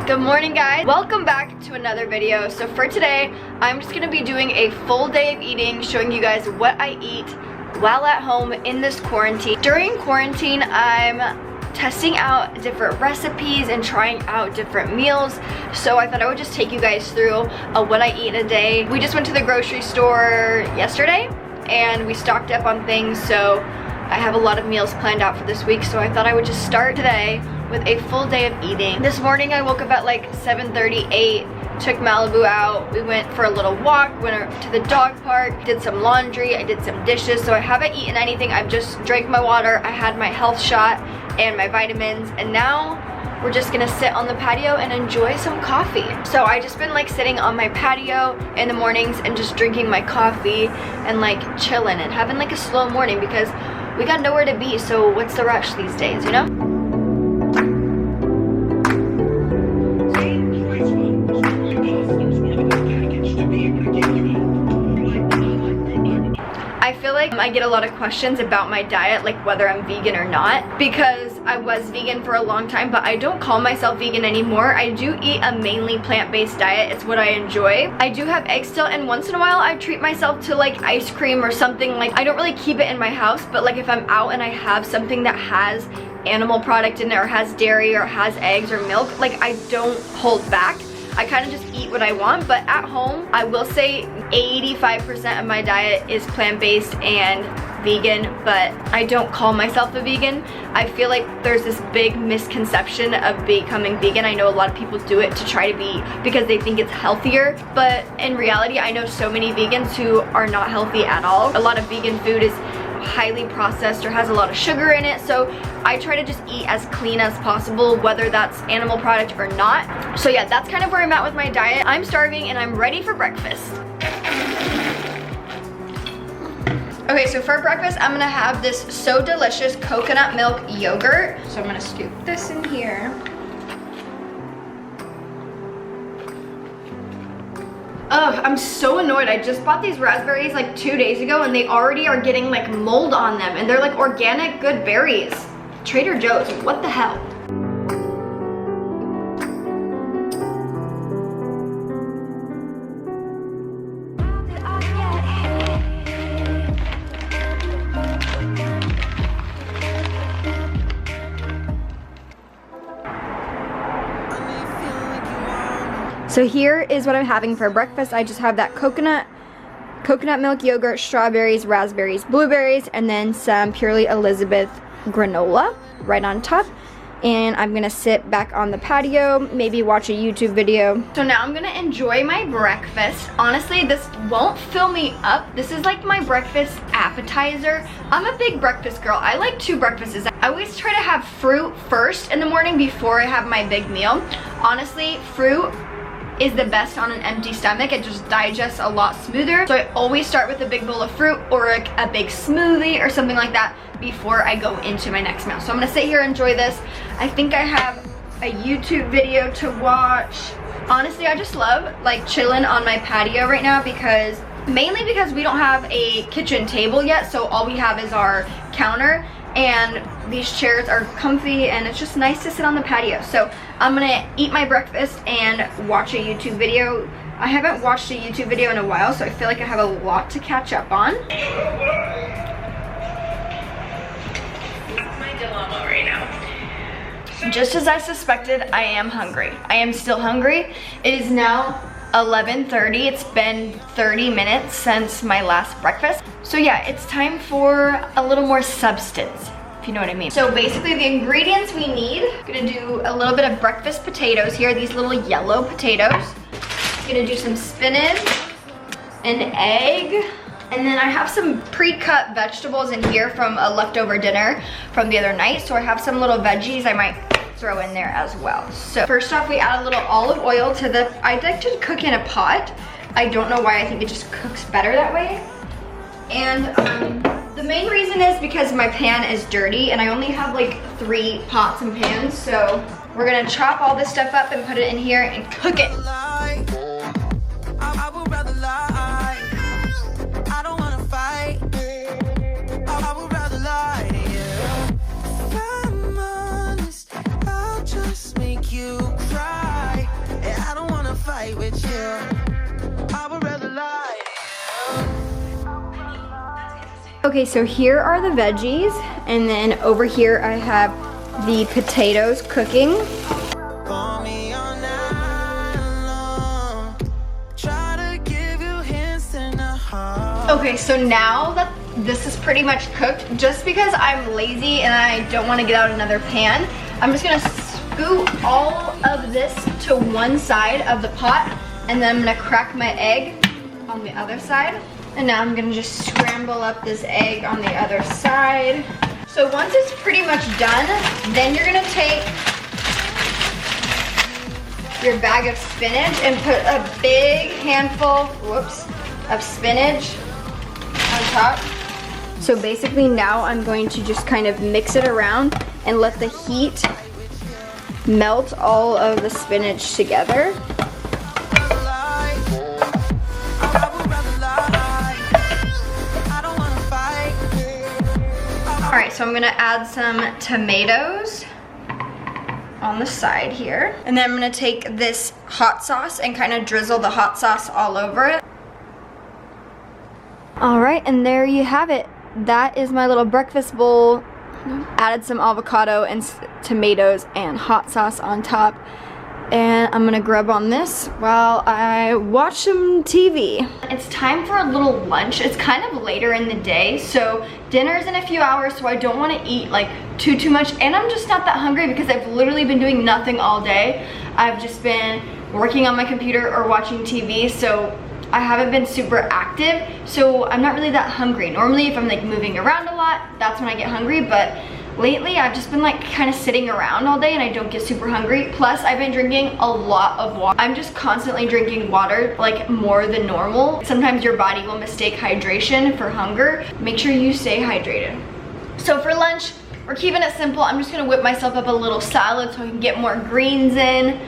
Good morning, guys. Welcome back to another video. So for today, I'm just gonna be doing a full day of eating, showing you guys what I eat while at home in this quarantine. During quarantine, I'm testing out different recipes and trying out different meals. So I thought I would just take you guys through what I eat in a day. We just went to the grocery store yesterday and we stocked up on things, so I have a lot of meals planned out for this week. So I thought I would just start today with a full day of eating. This morning I woke up at like 7:38, took Malibu out, we went for a little walk, went to the dog park, did some laundry, I did some dishes. So I haven't eaten anything, I've just drank my water, I had my health shot and my vitamins, and now we're just gonna sit on the patio and enjoy some coffee. So I just been like sitting on my patio in the mornings and just drinking my coffee and like chilling and having like a slow morning because we got nowhere to be, so what's the rush these days, you know? I feel like I get a lot of questions about my diet, like whether I'm vegan or not, because I was vegan for a long time, but I don't call myself vegan anymore. I do eat a mainly plant-based diet. It's what I enjoy. I do have eggs still, and once in a while I treat myself to like ice cream or something. Like, I don't really keep it in my house, but like if I'm out and I have something that has animal product in it or has dairy or has eggs or milk, like I don't hold back. I kind of just eat what I want, but at home, I will say 85% of my diet is plant-based and vegan, but I don't call myself a vegan. I feel like there's this big misconception of becoming vegan. I know a lot of people do it to try to be, because they think it's healthier, but in reality, I know so many vegans who are not healthy at all. A lot of vegan food is highly processed or has a lot of sugar in it, so I try to just eat as clean as possible, whether that's animal product or not. So yeah, that's kind of where I'm at with my diet. I'm starving and I'm ready for breakfast. Okay, so for breakfast, I'm gonna have this So Delicious coconut milk yogurt. So I'm gonna scoop this in here. Ugh, I'm so annoyed. I just bought these raspberries like 2 days ago and they already are getting like mold on them, and they're like organic good berries. Trader Joe's, what the hell? So here is what I'm having for breakfast. I just have that coconut milk yogurt, strawberries, raspberries, blueberries, and then some Purely Elizabeth granola right on top. And I'm gonna sit back on the patio, maybe watch a YouTube video. So now I'm gonna enjoy my breakfast. Honestly, this won't fill me up. This is like my breakfast appetizer. I'm a big breakfast girl. I like 2 breakfasts. I always try to have fruit first in the morning before I have my big meal. Honestly, fruit is the best on an empty stomach. It just digests a lot smoother. So I always start with a big bowl of fruit or like a big smoothie or something like that before I go into my next meal. So I'm gonna sit here and enjoy this. I think I have a YouTube video to watch. Honestly, I just love like chilling on my patio right now mainly because we don't have a kitchen table yet. So all we have is our counter, and these chairs are comfy and it's just nice to sit on the patio. So I'm gonna eat my breakfast and watch a YouTube video. I haven't watched a YouTube video in a while, so I feel like I have a lot to catch up on. That's my dilemma right now. Just as I suspected, I am hungry. I am still hungry. It is now 11:30. It's been 30 minutes since my last breakfast. So yeah, it's time for a little more substance, if you know what I mean. So basically the ingredients we need, I'm gonna do a little bit of breakfast potatoes here, these little yellow potatoes. I'm gonna do some spinach, an egg, and then I have some pre-cut vegetables in here from a leftover dinner from the other night. So I have some little veggies I might throw in there as well. So first off, we add a little olive oil to I like to cook in a pot. I don't know why, I think it just cooks better that way. And the main reason is because my pan is dirty and I only have like 3 pots and pans. So we're gonna chop all this stuff up and put it in here and cook it. I would rather lie. I don't wanna fight. I would rather lie to you. If I'm honest, I'll just make you cry. fight with you. I would rather lie. Okay, so here are the veggies, and then over here I have the potatoes cooking. Call me all night long. Try to give you hints in the heart. Okay, so now that this is pretty much cooked, just because I'm lazy and I don't want to get out another pan, I'm just gonna scoot all of this to one side of the pot, and then I'm gonna crack my egg on the other side. And now I'm gonna just scramble up this egg on the other side. So once it's pretty much done, then you're gonna take your bag of spinach and put a big handful, of spinach on top. So basically now I'm going to just kind of mix it around and let the heat melt all of the spinach together. All right, so I'm gonna add some tomatoes on the side here. And then I'm gonna take this hot sauce and kind of drizzle the hot sauce all over it. All right, and there you have it. That is my little breakfast bowl. Added some avocado and tomatoes and hot sauce on top. And I'm gonna grub on this while I watch some TV. It's time for a little lunch. It's kind of later in the day, so dinner's in a few hours, so I don't wanna eat like too much, and I'm just not that hungry because I've literally been doing nothing all day. I've just been working on my computer or watching TV, so I haven't been super active, so I'm not really that hungry. Normally, if I'm like moving around a lot, that's when I get hungry, but lately I've just been like kind of sitting around all day and I don't get super hungry. Plus, I've been drinking a lot of water. I'm just constantly drinking water, like more than normal. Sometimes your body will mistake hydration for hunger. Make sure you stay hydrated. So for lunch, we're keeping it simple. I'm just gonna whip myself up a little salad so I can get more greens in.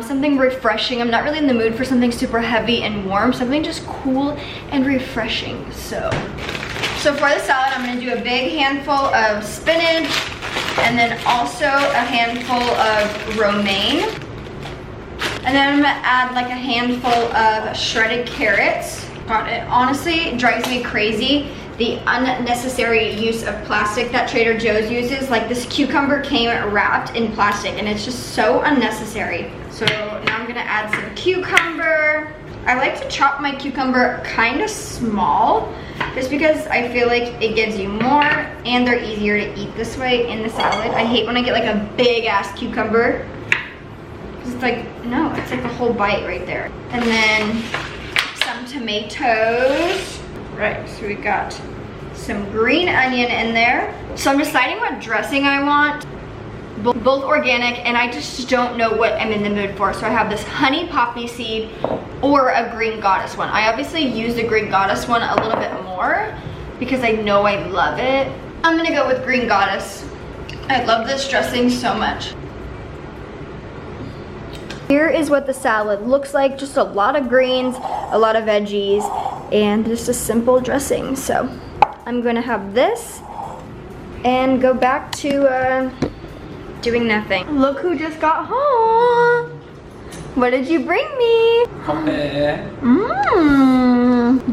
Something refreshing. I'm not really in the mood for something super heavy and warm, something just cool and refreshing. So for the salad, I'm gonna do a big handful of spinach and then also a handful of romaine. And then I'm gonna add like a handful of shredded carrots. God, it honestly drives me crazy, the unnecessary use of plastic that Trader Joe's uses. Like this cucumber came wrapped in plastic and it's just so unnecessary. So now I'm gonna add some cucumber. I like to chop my cucumber kind of small just because I feel like it gives you more and they're easier to eat this way in the salad. I hate when I get like a big ass cucumber. It's like, no, it's like a whole bite right there. And then some tomatoes. Right, so we got some green onion in there. So I'm deciding what dressing I want. Both organic, and I just don't know what I'm in the mood for. So I have this honey poppy seed or a green goddess one. I obviously use the green goddess one a little bit more because I know I love it. I'm gonna go with green goddess. I love this dressing so much. Here is what the salad looks like. Just a lot of greens, a lot of veggies, and just a simple dressing. So I'm gonna have this and go back to doing nothing. Look who just got home. What did you bring me?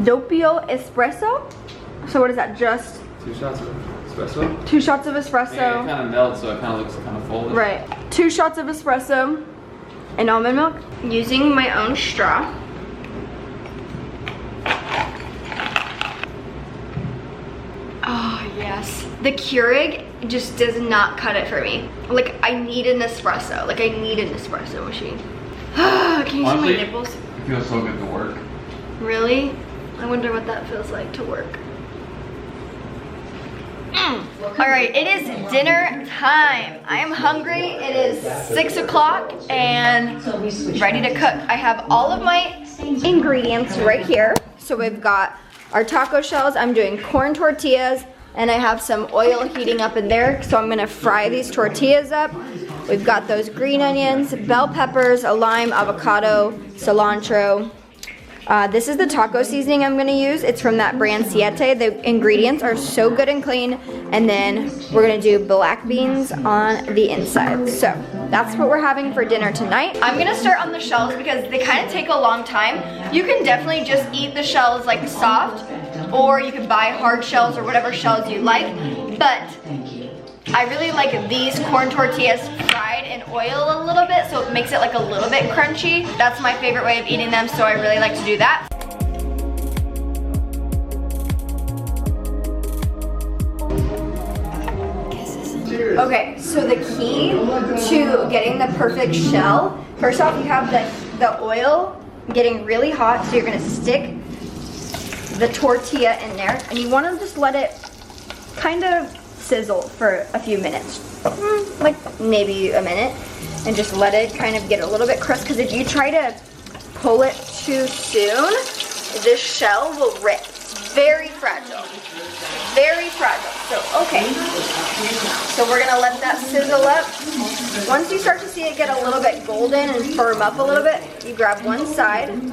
Doppio espresso. So what is that, just? 2 shots of espresso. 2 shots of espresso. Yeah, it kind of melts, so it kind of looks kind of full. Right. 2 shots of espresso and almond milk. Using my own straw. Oh yes. The Keurig just does not cut it for me. Like I need an espresso. Like I need an espresso machine. Can you see my nipples? It feels so good to work. Really? I wonder what that feels like to work. All right, it is dinner time. I am hungry. It is 6 o'clock and ready to cook. I have all of my ingredients right here. So we've got our taco shells. I'm doing corn tortillas and I have some oil heating up in there. So I'm gonna fry these tortillas up. We've got those green onions, bell peppers, a lime, avocado, cilantro, This is the taco seasoning I'm gonna use. It's from that brand Siete. The ingredients are so good and clean. And then we're gonna do black beans on the inside. So that's what we're having for dinner tonight. I'm gonna start on the shells because they kind of take a long time. You can definitely just eat the shells like soft, or you can buy hard shells or whatever shells you like. But I really like these corn tortillas fried in oil a little bit, so it makes it like a little bit crunchy. That's my favorite way of eating them, so I really like to do that. Okay, so the key to getting the perfect shell, first off you have the oil getting really hot, so you're gonna stick the tortilla in there, and you wanna just let it kind of sizzle for a few minutes, like maybe a minute, and just let it kind of get a little bit crushed, because if you try to pull it too soon, this shell will rip. It's very fragile, very fragile. So okay, so we're gonna let that sizzle up. Once you start to see it get a little bit golden and firm up a little bit, you grab one side, and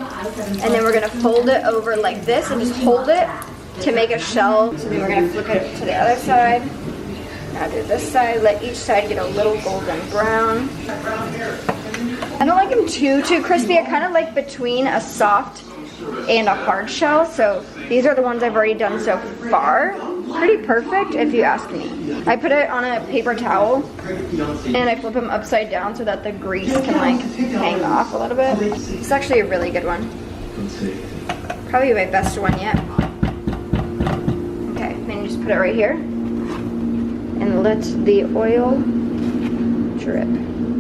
then we're gonna fold it over like this and just hold it to make a shell. So then we're gonna flip it to the other side. Now do this side, let each side get a little golden brown. I don't like them too crispy. I kind of like between a soft and a hard shell. So these are the ones I've already done so far. Pretty perfect if you ask me. I put it on a paper towel and I flip them upside down so that the grease can like hang off a little bit. It's actually a really good one. Probably my best one yet. Okay, then you just put it right here and let the oil drip,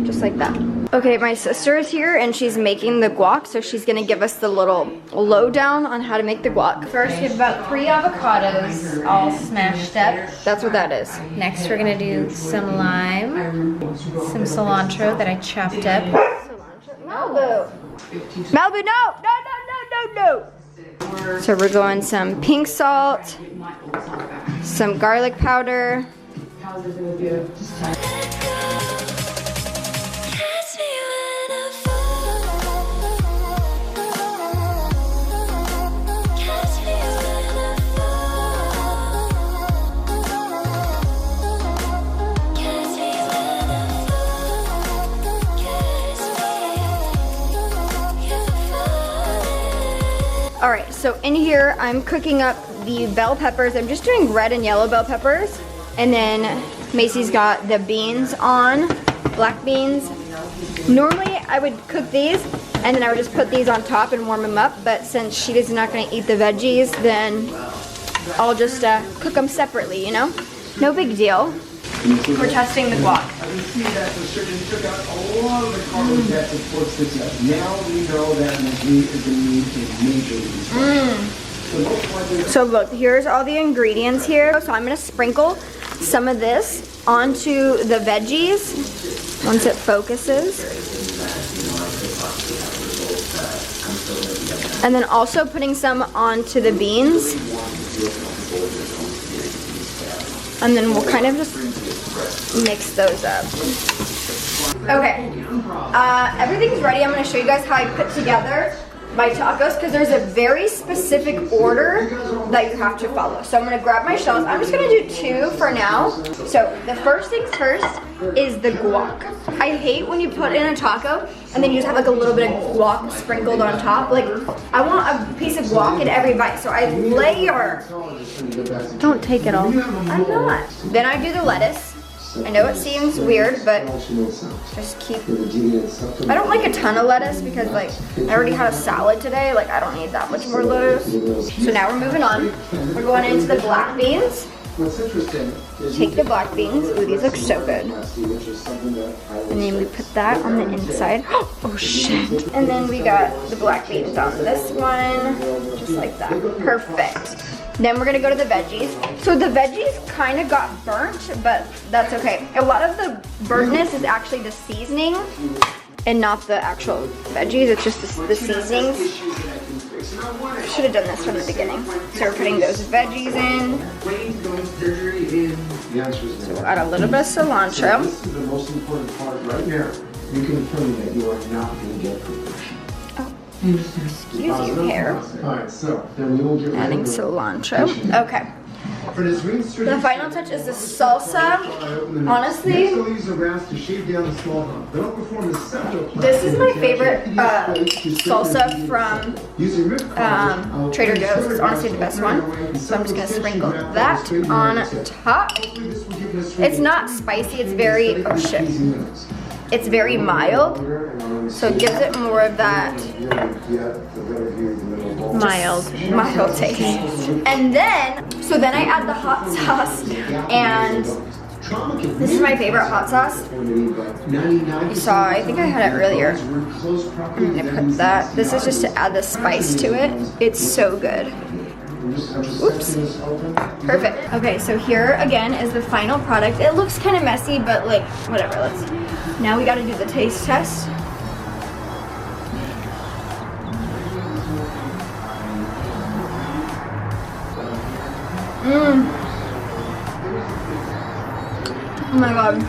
just like that. Okay, my sister is here and she's making the guac, so she's gonna give us the little lowdown on how to make the guac. First, we have about 3 avocados all smashed up. That's what that is. Next, we're gonna do some lime, some cilantro that I chopped up. Malibu. Malibu, no, no, no, no, no, no. So we're going some pink salt, some garlic powder. All right, so in here, I'm cooking up the bell peppers. I'm just doing red and yellow bell peppers. And then Macy's got the beans on, black beans. Normally, I would cook these, and then I would just put these on top and warm them up. But since she is not gonna eat the veggies, then I'll just cook them separately, you know? No big deal. We're testing the guac. So look, here's all the ingredients here. So I'm gonna sprinkle some of this onto the veggies once it focuses. And then also putting some onto the beans. And then we'll kind of just mix those up. Okay, everything's ready. I'm gonna show you guys how I put together my tacos, because there's a very specific order that you have to follow. So I'm gonna grab my shells. I'm just gonna do 2 for now. So the first things first is the guac. I hate when you put in a taco and then you just have like a little bit of guac sprinkled on top. Like, I want a piece of guac in every bite, so I layer. Don't take it all. I'm not. Then I do the lettuce. I know it seems weird, but just keep, I don't like a ton of lettuce because like I already had a salad today, like I don't need that much more lettuce. So now we're moving on. We're going into the black beans. Take the black beans. Ooh, these look so good. And then we put that on the inside. Oh shit. And then we got the black beans on this one, just like that. Perfect. Then we're gonna go to the veggies. So the veggies kind of got burnt, but that's okay. A lot of the burntness is actually the seasoning and not the actual veggies. It's just the seasonings. Should have done this from the beginning. So we're putting those veggies in. So we'll add a little bit of cilantro. This is the most important part right here. You can tell me that you are not going to get perfection. Oh, Excuse you, hair. Alright, so then we will get Adding cilantro. Okay. For this ring sturdy The final touch is the salsa. Honestly, this is my favorite salsa from Trader Joe's. It's honestly the best one. So I'm just gonna sprinkle that on top. It's not spicy, it's very, oh shit. It's very mild, so it gives it more of that mild taste. And then, so then I add the hot sauce, and this is my favorite hot sauce. You saw, I think I had it earlier. I'm gonna put that. This is just to add the spice to it. It's so good. Oops. Perfect. Okay, so here again is the final product. It looks kind of messy, but like, whatever, now we gotta do the taste test. Oh my god.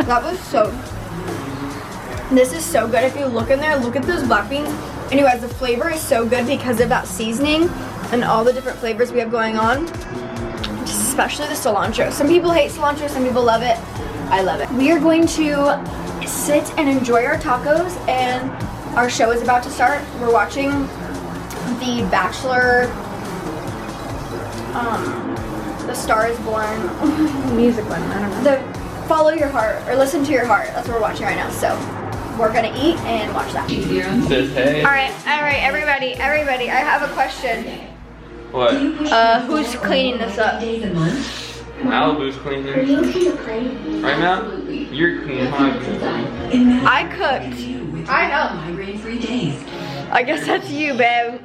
That was so, this is so good. If you look in there, look at those black beans. Anyways, the flavor is so good because of that seasoning and all the different flavors we have going on. Especially the cilantro. Some people hate cilantro, some people love it. I love it. We are going to sit and enjoy our tacos, and our show is about to start. We're watching The Bachelor, The Star is Born music one, I don't know. The Follow Your Heart, or Listen to Your Heart. That's what we're watching right now. So we're gonna eat and watch that. Says hey. All right, everybody, I have a question. What? Who's cleaning this up? Malibu's cleaning. Right now? You're cleaning. I cooked. I know. I guess that's you, babe.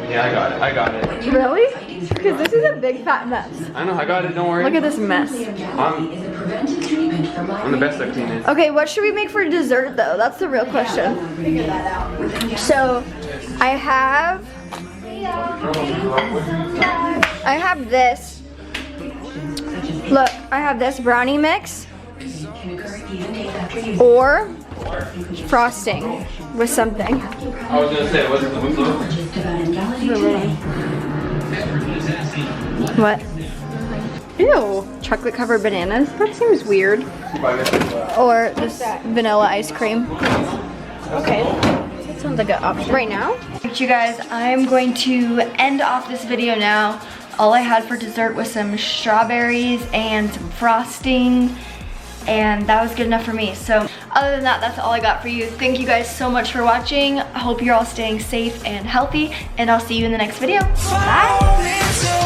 Yeah, I got it. Really? Because this is a big fat mess. I know, I got it, don't worry. Look at this mess. I'm the best at cleaning. Okay, what should we make for dessert though? That's the real question. Figure that out. So, I have this. Look, I have this brownie mix or frosting with something. I was gonna say, what's the What? Ew, chocolate covered bananas? That seems weird. Or this vanilla ice cream. Okay, that sounds like an option. Right now? You guys, I'm going to end off this video now. All I had for dessert was some strawberries and some frosting, and that was good enough for me. So other than that, that's all I got for you. Thank you guys so much for watching. I hope you're all staying safe and healthy, and I'll see you in the next video. Bye!